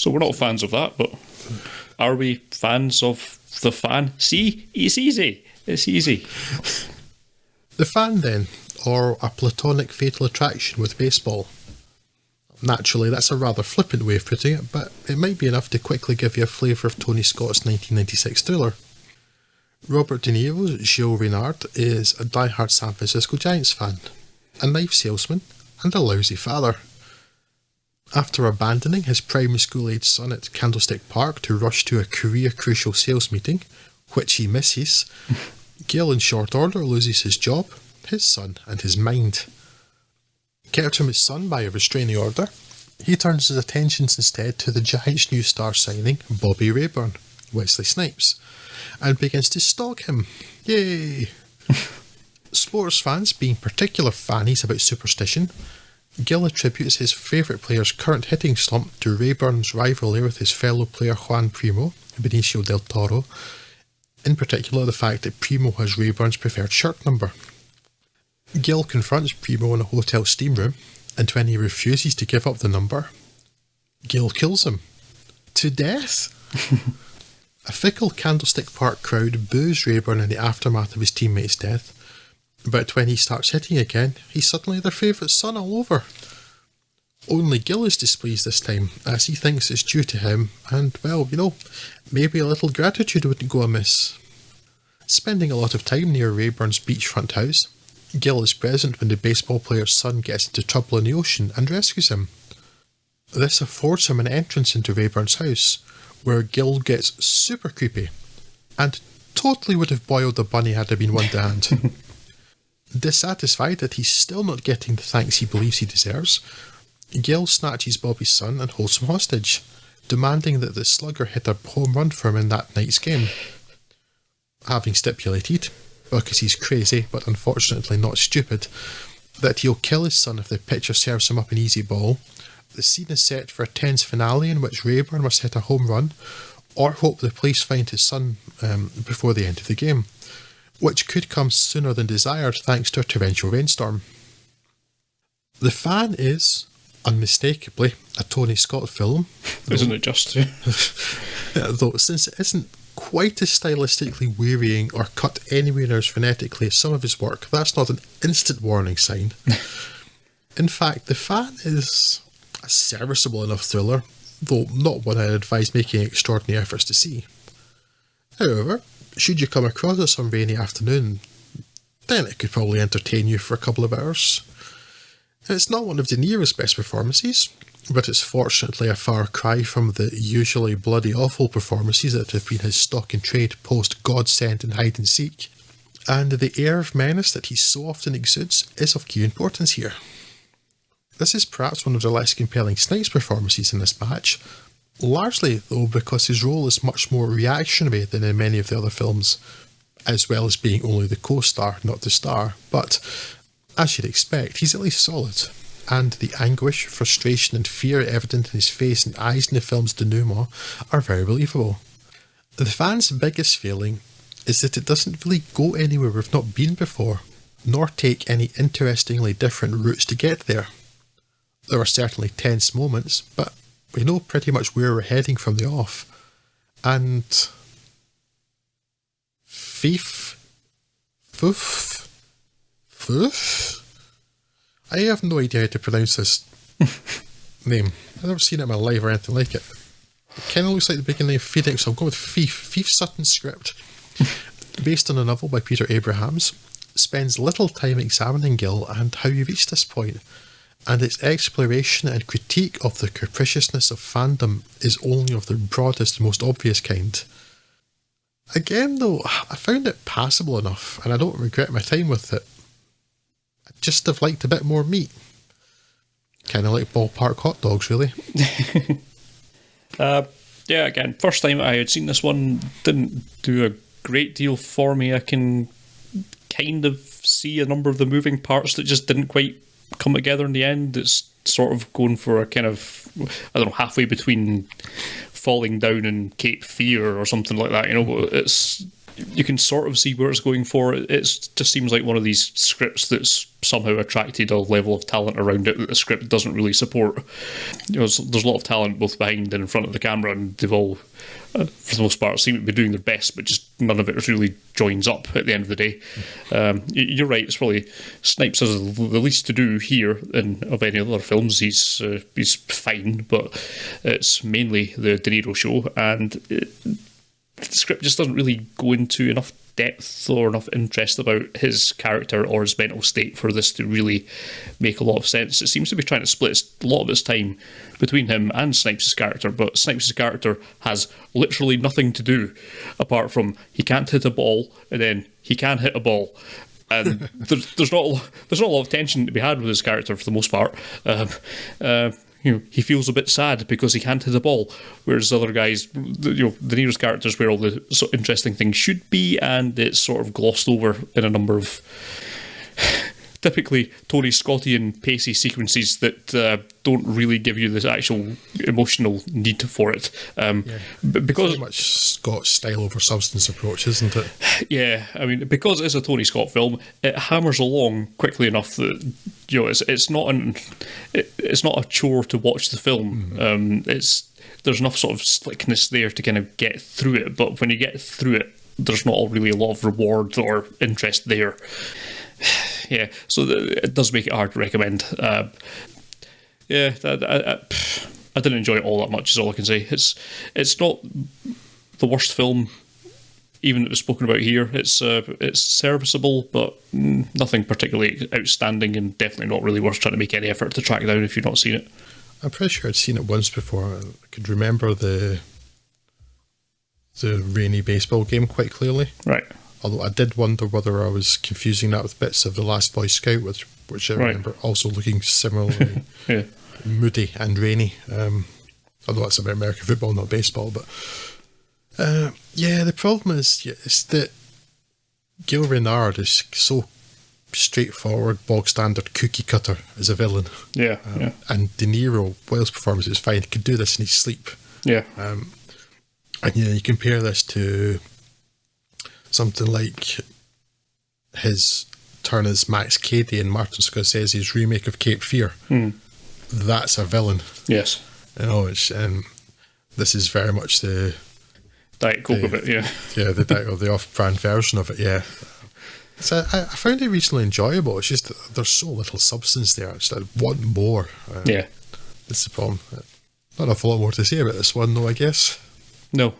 So we're not fans of that, but are we fans of the fan? See, it's easy. It's easy. The fan, then, or a platonic fatal attraction with baseball. Naturally, that's a rather flippant way of putting it, but it might be enough to quickly give you a flavour of Tony Scott's 1996 thriller. Robert De Niro's Gilles Renard is a die-hard San Francisco Giants fan, a knife salesman, and a lousy father. After abandoning his primary school-age son at Candlestick Park to rush to a career-crucial sales meeting, which he misses, Gil in short order loses his job, his son, and his mind. Kept from his son by a restraining order, he turns his attentions instead to the Giants' new star signing, Bobby Rayburn, Wesley Snipes, and begins to stalk him. Yay! Sports fans being particular fannies about superstition, Gil attributes his favourite player's current hitting slump to Rayburn's rivalry with his fellow player Juan Primo, Benicio del Toro, in particular the fact that Primo has Rayburn's preferred shirt number. Gil confronts Primo in a hotel steam room, and when he refuses to give up the number, Gil kills him. To death? A fickle Candlestick Park crowd boos Rayburn in the aftermath of his teammate's death, but when he starts hitting again, he's suddenly their favourite son all over. Only Gil is displeased this time, as he thinks it's due to him, and, well, maybe a little gratitude wouldn't go amiss. Spending a lot of time near Rayburn's beachfront house, Gil is present when the baseball player's son gets into trouble in the ocean and rescues him. This affords him an entrance into Rayburn's house, where Gil gets super creepy, and totally would have boiled the bunny had there been one to hand. Dissatisfied that he's still not getting the thanks he believes he deserves, Gil snatches Bobby's son and holds him hostage, demanding that the slugger hit a home run for him in that night's game. Having stipulated, because he's crazy but unfortunately not stupid, that he'll kill his son if the pitcher serves him up an easy ball, the scene is set for a tense finale in which Rayburn must hit a home run or hope the police find his son before the end of the game, which could come sooner than desired thanks to a torrential rainstorm. The Fan is, unmistakably, a Tony Scott film. Isn't it just? Though since it isn't quite as stylistically wearying or cut anywhere near as phonetically as some of his work, that's not an instant warning sign. In fact, The Fan is a serviceable enough thriller, though not one I'd advise making extraordinary efforts to see. However, should you come across it some rainy afternoon, then it could probably entertain you for a couple of hours. It's not one of De Niro's best performances, but it's fortunately a far cry from the usually bloody awful performances that have been his stock in trade post-Godsend and Hide and Seek, and the air of menace that he so often exudes is of key importance here. This is perhaps one of the less compelling Snipes performances in this batch, largely though because his role is much more reactionary than in many of the other films, as well as being only the co-star, not the star, but, as you'd expect, he's at least solid, and the anguish, frustration and fear evident in his face and eyes in the film's denouement are very believable. The Fan's biggest failing is that it doesn't really go anywhere we've not been before, nor take any interestingly different routes to get there. There are certainly tense moments, but we know pretty much where we're heading from the off. And Foof? I have no idea how to pronounce this name. I've never seen it in my life or anything like it. It kind of looks like the beginning of Phoenix, so I'll go with Fief Sutton's script, based on a novel by Peter Abrahams, spends little time examining Gil and how he reached this point, and its exploration and critique of the capriciousness of fandom is only of the broadest, most obvious kind. Again though, I found it passable enough, and I don't regret my time with it. I'd just have liked a bit more meat. Kind of like ballpark hot dogs, really. Yeah, again, first time I had seen this one, didn't do a great deal for me. I can kind of see a number of the moving parts that just didn't quite come together in the end. It's sort of going for a kind of, I don't know, halfway between Falling Down and Cape Fear or something like that. You know, it's you can sort of see where it's going for. It just seems like one of these scripts that's somehow attracted a level of talent around it that the script doesn't really support. There's a lot of talent both behind and in front of the camera, and they've all, for the most part, seem to be doing their best, but just none of it really joins up at the end of the day. You're right, it's probably Snipes has the least to do here of any other films. He's fine, but it's mainly the De Niro show, and the script just doesn't really go into enough depth or enough interest about his character or his mental state for this to really make a lot of sense. It seems to be trying to split a lot of its time between him and Snipes' character, but Snipes' character has literally nothing to do apart from he can't hit a ball and then he can hit a ball. And there's not a lot of tension to be had with his character for the most part. He feels a bit sad because he can't hit the ball, whereas other guys, De Niro's character is where all the sort of interesting things should be, and it's sort of glossed over in a number of typically Tony Scottian pacey sequences that don't really give you the actual emotional need for it. Because very much Scott style over substance approach, isn't it? Yeah, I mean, because it's a Tony Scott film, it hammers along quickly enough that it's not a chore to watch the film. There's enough sort of slickness there to kind of get through it, but when you get through it, there's not really a lot of reward or interest there. Yeah, so it does make it hard to recommend. I didn't enjoy it all that much, is all I can say. It's not the worst film, even that was spoken about here. It's serviceable, but nothing particularly outstanding, and definitely not really worth trying to make any effort to track down if you've not seen it. I'm pretty sure I'd seen it once before. I could remember the rainy baseball game quite clearly. Right. Although I did wonder whether I was confusing that with bits of The Last Boy Scout, which I remember also looking similarly moody and rainy. Although that's about American football, not baseball. But the problem is that Gil Renard is so straightforward, bog standard cookie cutter as a villain. And De Niro, while his performance is fine, he could do this in his sleep. And you compare this to something like his turn as Max Cady in Martin Scorsese's remake of Cape Fear. That's a villain. Yes. This is very much the Diet Coke of it, yeah. Yeah, the off-brand version of it, yeah. So I found it reasonably enjoyable. It's just that there's so little substance there. I want more. That's the problem. Not an awful lot more to say about this one, though, I guess. No.